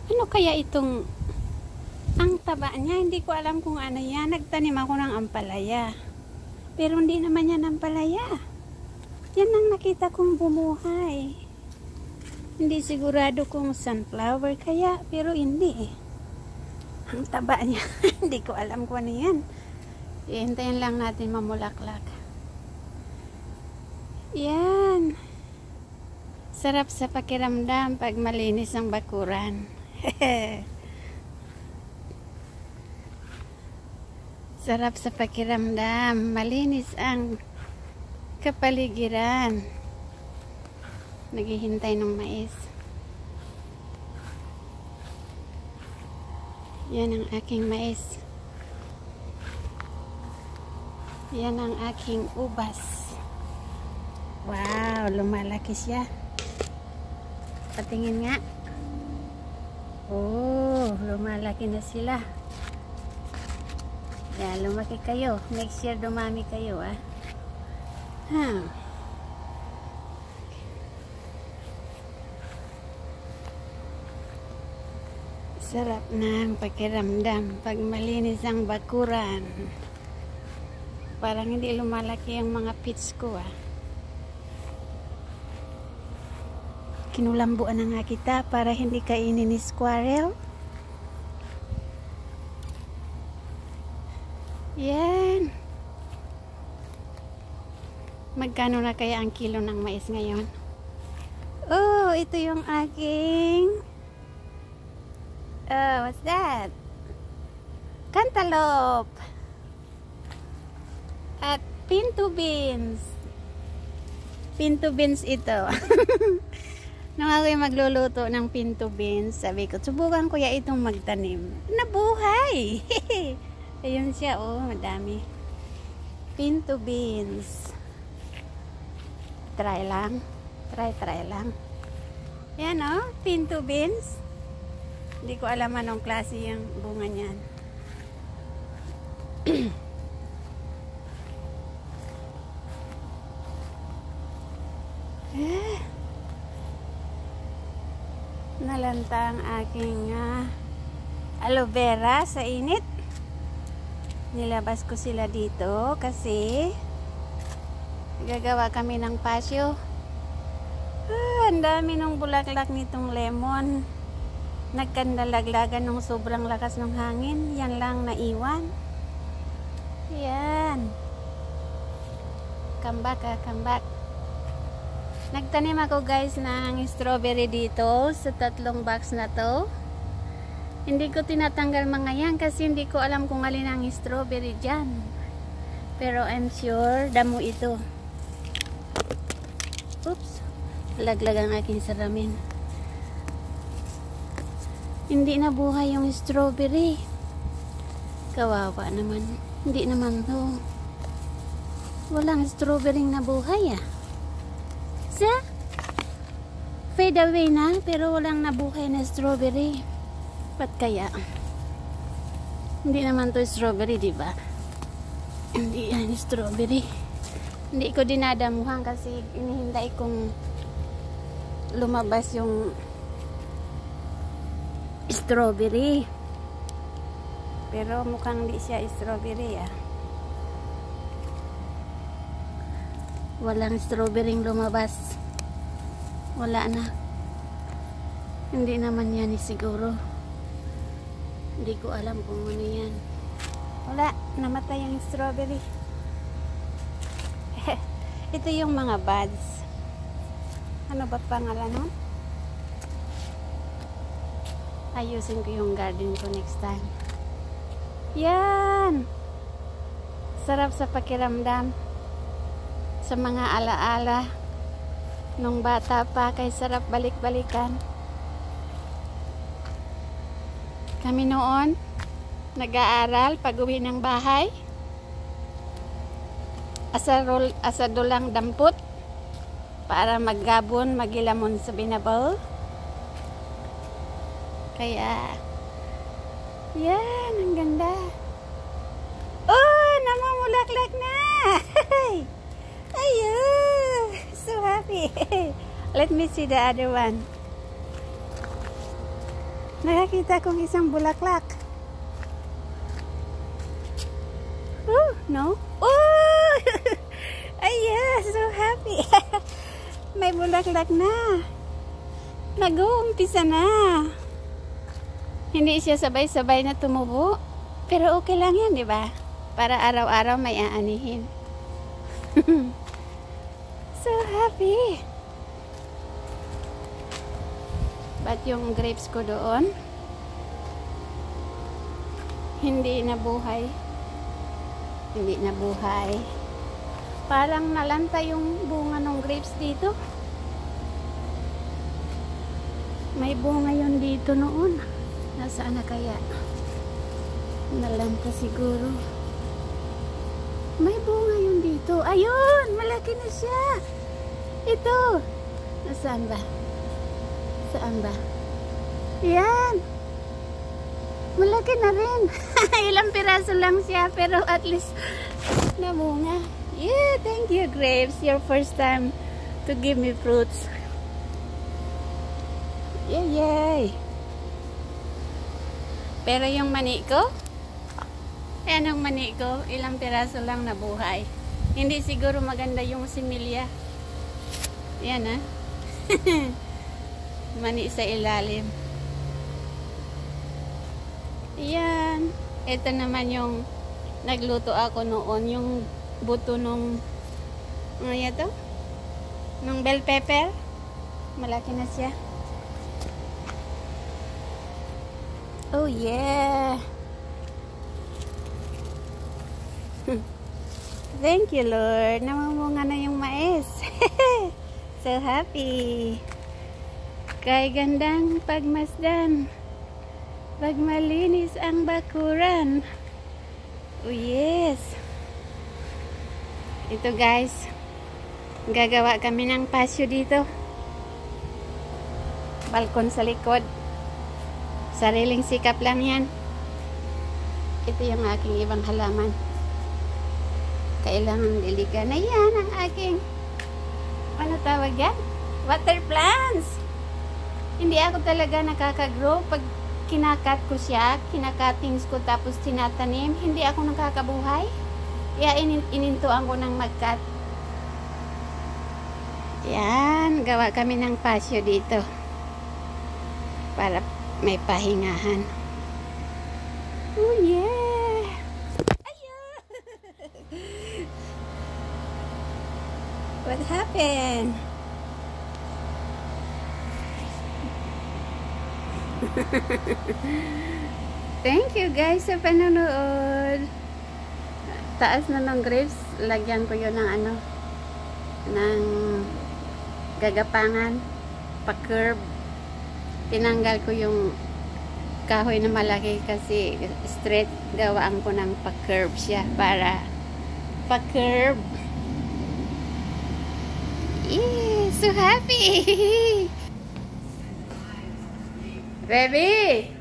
Ano kaya itong, ang taba niya, hindi ko alam kung ano yan. Nagtanim ako ng ampalaya. Pero hindi naman yan ampalaya. Yan ang nakita kong bumuhay. Hindi sigurado kung sunflower kaya, pero hindi eh. Ang taba niya, hindi ko alam kung ano yan. Ihintayin lang natin mamulaklak. Yan. Sarap sa pakiramdam pag malinis ang bakuran. Sarap sa pakiramdam, malinis ang kapaligiran. Naghihintay ng mais. Yan ang aking mais. Yan ang aking ubas. Wow, lumalaki siya. Patingin nga. Oh, lumalaki na sila. Yan, lumaki kayo. Next year dumami kayo, ah. Sarap ng pakiramdam pag malinis ang bakuran. Parang hindi lumalaki ang mga pits ko, ah. Kinulambuan na nga kita para hindi kainin ni squirrel. Yan. Magkano na kaya ang kilo ng mais ngayon? Oh, ito yung aking... Oh, what's that? Cantaloupe. At pinto beans. Pinto beans ito. Nung ako'y magluluto ng pinto beans, sabi ko, subukan ko ya itong magtanim. Nabuhay! Ayun siya, oh, madami. Pinto beans. Try lang. Try lang. Yan, oh, pinto beans. Hindi ko alam anong klase yung bunga niyan. Nalanta ang aking aloe vera sa init. Nilabas ko sila dito kasi gagawa kami ng pasyo. Ang dami ng bulaklak nitong lemon. Nagkandalaglagan ng sobrang lakas ng hangin. Yan lang naiwan. Yan. Come back, come back. Nagtanim ako guys ng strawberry dito sa 3 box na to. Hindi ko tinatanggal mga yan kasi hindi ko alam kung alin ang strawberry dyan. Pero I'm sure damo ito. Oops. Laglag ang aking salamin. Hindi na buhay yung strawberry. Kawawa naman. Hindi naman to. Walang strawberry na buhay ah. Sa fade away na pero walang nabuhay na strawberry. Ba't kaya? Hindi naman to strawberry, di ba? Hindi yan strawberry. Hindi ko dinadamuhan kasi inihintay kong lumabas yung strawberry. Pero mukhang hindi siya strawberry ah. Walang strawberry lumabas. Wala na. Hindi naman yan siguro. Hindi ko alam kung ano yan. Wala. Namatay yung strawberry. Ito yung mga buds. Ano ba pangalan nun? Ayusin ko yung garden ko next time. Yan. Sarap sa pakiramdam. Sa mga alaala nung bata pa, kay sarap balik-balikan. Kami noon nag-aaral pag uwi ng bahay, asado lang dampot para maggabon, magilamon sa binabaw. Kaya yan, ang ganda. Oh, namumulaklak na. Ayun, so happy. Let me see the other one. Nakakita kong isang bulaklak. Oh, no? Oh! Ay, yeah, so happy. May bulaklak na. Nag-uumpisa na. Hindi siya sabay-sabay na tumubo. Pero okay lang yan, di ba? Para araw-araw may aanihin. So happy. But yung grapes ko doon, hindi nabuhay. Hindi nabuhay. Parang nalanta yung bunga ng grapes dito. May bunga yun dito noon. Nasaan na kaya? Nalanta siguro. May bunga yun dito. Ayun! Malaki na siya. Ito. Nasaan ba? Saan ba? Yan. Malaki na rin. Ilang piraso lang siya. Pero at least namunga. Yeah, thank you, grapes. Your first time to give me fruits. Yay, yay. Pero yung mani ko, ang mani ko, ilang piraso lang nabuhay. Hindi siguro maganda yung similya. Yan, ha? Mani sa ilalim. Yan. Ito naman yung nagluto ako noon. Yung buto nung ano yan to? Nung bell pepper. Malaki na siya. Oh yeah. Thank you, Lord. Namamunga na yung mais. So happy. Kay gandang pagmasdan, pag malinis ang bakuran. Oh yes. Ito guys, gagawa kami ng pasyo dito. Balkon sa likod. Sariling sikap lang yan. Ito yung aking ibang halaman. Kailangan diligan na yan ang aking, ano tawag yan? Water plants. Hindi ako talaga nakaka-grow pag kinakat ko siya, kinakatings ko tapos tinatanim, hindi ako nakakabuhay. Kaya inintuan ko ng mag-cut. Yan, gawa kami ng pasyo dito. Para may pahingahan. Oh yeah! Ayun! What happened? Thank you guys sa panonood. Taas na ng grapes, lagyan ko yun ng ano, ng gagapangan, pa-curve. Tinanggal ko yung kahoy na malaki kasi straight, gawaan ko ng pa-curve siya para pa-curve. Yeah, so happy. Baby!